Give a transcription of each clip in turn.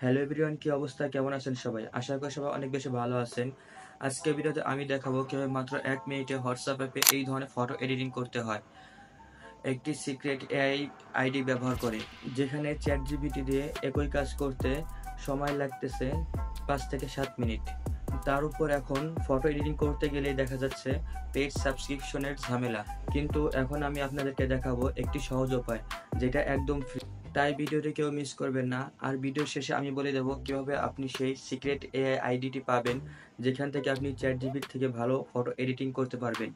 Hello everyone, কি অবস্থা? কেমন আছেন সবাই? আশা করি সবাই অনেক বেশি ভালো আছেন। আজকের ভিডিওতে আমি দেখাবো কিভাবে মাত্র ১ মিনিটে হোয়াটসঅ্যাপ অ্যাপে এই ধরনের ফটো এডিটিং করতে হয়। একটি সিক্রেট এআই আইডি ব্যবহার করে। যেখানে চ্যাটজিপিটি দিয়ে একই কাজ করতে সময় লাগতেছে ৫ থেকে ৭ মিনিট। তার উপর এখন ফটো এডিটিং করতে গেলেই দেখা যাচ্ছে পেইড সাবস্ক্রিপশনের ঝামেলা। কিন্তু এখন আমি আপনাদেরকে দেখাবো একটি সহজ উপায়, যেটা একদম ফ্রি। তাই ভিডিওটি কেউ মিস করবেন না। আর ভিডিওর শেষে আমি বলে দেবো কিভাবে আপনি সেই সিক্রেট এআই আইডিটি পাবেন, যেখান থেকে আপনি চ্যাটজিপিটি থেকে ভালো ফটো এডিটিং করতে পারবেন।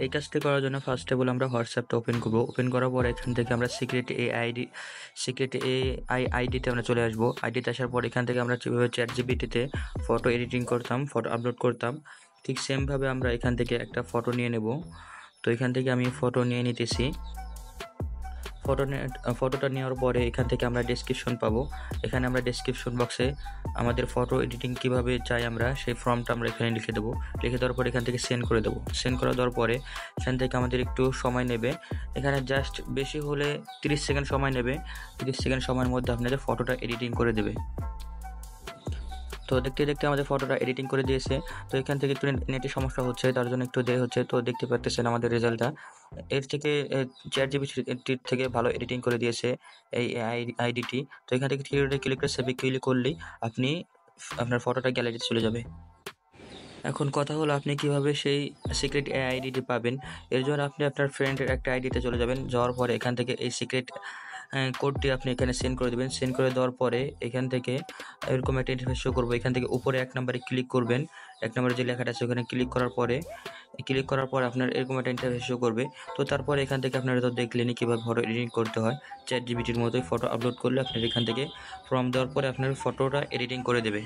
এই কাজটি করার জন্য ফার্স্ট অফ অল আমরা হোয়াটসঅ্যাপটা ওপেন করব। ওপেন করার পর এখান থেকে আমরা সিক্রেট এআই আইডিতে আমরা চলে আসবো। আইডিতে আসার পর এখান থেকে আমরা যেভাবে চ্যাটজিপিটিতে ফটো এডিটিং করতাম, ফটো আপলোড করতাম, ঠিক সেমভাবে আমরা এখান থেকে একটা ফটো নিয়ে নেব। তো এখান থেকে আমি ফটো নিয়ে নিতেছি। ফটোটা নেওয়ার পরে এখান থেকে আমরা ডেসক্রিপশন পাবো। এখানে আমরা ডেসক্রিপশন বক্সে আমাদের ফটো এডিটিং কীভাবে চাই আমরা সেই ফর্মটা আমরা এখানে লিখে দেবো। লিখে দেওয়ার পরে এখান থেকে সেন্ড করে দেবো। সেন্ড করে দেওয়ার পরে এখান থেকে আমাদের একটু সময় নেবে। এখানে জাস্ট বেশি হলে 30 সেকেন্ড সময় নেবে। 30 সেকেন্ড সময়ের মধ্যে আপনাদের ফটোটা এডিটিং করে দেবে। তো দেখতে দেখতে আমাদের ফটোটা এডিটিং করে দিয়েছে। তো এখান থেকে একটু নেটের সমস্যা হচ্ছে, তার জন্য একটু দেরি হচ্ছে। তো দেখতে পাচ্ছেন আমাদের রেজাল্টটা। এর থেকে চ্যাটজিপিটি থেকে ভালো এডিটিং করে দিয়েছে এই আইডিটি। তো এখান থেকে থ্রি ডটে ক্লিক করে সেভে ক্লিক করলেই আপনি আপনার ফটোটা গ্যালারিতে চলে যাবে। এখন কথা হলো আপনি কিভাবে সেই সিক্রেট এআই আইডিটি পাবেন। এর জন্য আপনি আপনার ফ্রেন্ডের একটা আইডিতে চলে যাবেন। যাওয়ার পরে এখান থেকে এই সিক্রেট কোডটি আপনি এখানে সেন্ড করে দেবেন। সেন্ড করে দেওয়ার পরে এখান থেকে এরকম একটা ইন্টারফেস শো করবে। এখান থেকে উপরে ১ নম্বরে ক্লিক করবেন। ১ নম্বরে যে লেখাটা আছে ওখানে ক্লিক করার পরে আপনার এরকম একটা ইন্টারফেস শো করবে। তো তারপরে এখান থেকে আপনারা তো দেখলেনই কীভাবে ফটো এডিটিং করতে হয়। চ্যাটজিপিটির মতোই ফটো আপলোড করলে আপনার এখান থেকে ফর্ম দেওয়ার পরে আপনার ফটোটা এডিটিং করে দেবে।